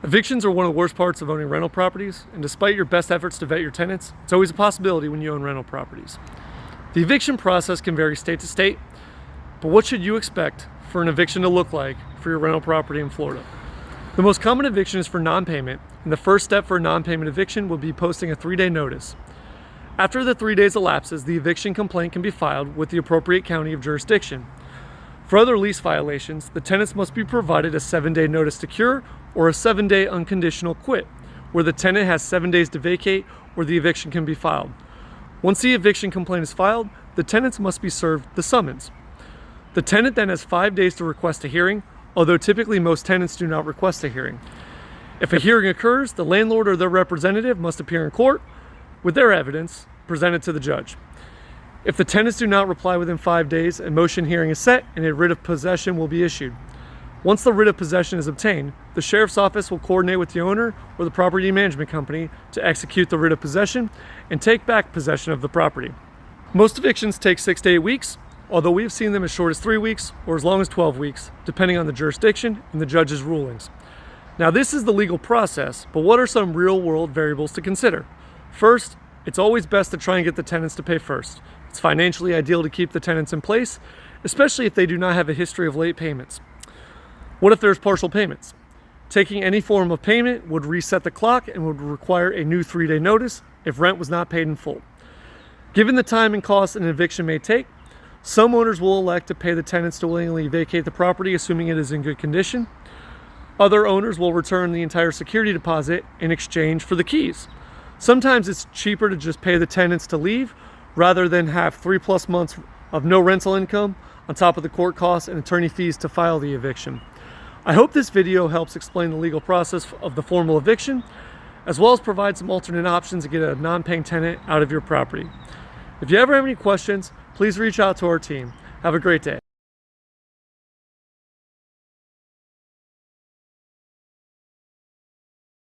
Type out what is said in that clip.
Evictions are one of the worst parts of owning rental properties, and despite your best efforts to vet your tenants, it's always a possibility when you own rental properties. The eviction process can vary state to state, but what should you expect for an eviction to look like for your rental property in Florida? The most common eviction is for non-payment, and the first step for a non-payment eviction will be posting a 3-day notice. After the 3 days elapses, the eviction complaint can be filed with the appropriate county of jurisdiction. For other lease violations, the tenants must be provided a 7-day notice to cure or a 7-day unconditional quit, where the tenant has 7 days to vacate or the eviction can be filed. Once the eviction complaint is filed, the tenants must be served the summons. The tenant then has 5 days to request a hearing, although typically most tenants do not request a hearing. If a hearing occurs, the landlord or their representative must appear in court with their evidence presented to the judge. If the tenants do not reply within 5 days, a motion hearing is set and a writ of possession will be issued. Once the writ of possession is obtained, the sheriff's office will coordinate with the owner or the property management company to execute the writ of possession and take back possession of the property. Most evictions take 6 to 8 weeks, although we have seen them as short as 3 weeks or as long as 12 weeks, depending on the jurisdiction and the judge's rulings. Now, this is the legal process, but what are some real-world variables to consider? First, it's always best to try and get the tenants to pay first. It's financially ideal to keep the tenants in place, especially if they do not have a history of late payments. What if there's partial payments? Taking any form of payment would reset the clock and would require a new 3-day notice if rent was not paid in full. Given the time and cost an eviction may take, some owners will elect to pay the tenants to willingly vacate the property, assuming it is in good condition. Other owners will return the entire security deposit in exchange for the keys. Sometimes it's cheaper to just pay the tenants to leave rather than have 3+ months of no rental income on top of the court costs and attorney fees to file the eviction. I hope this video helps explain the legal process of the formal eviction, as well as provide some alternate options to get a non-paying tenant out of your property. If you ever have any questions, please reach out to our team. Have a great day.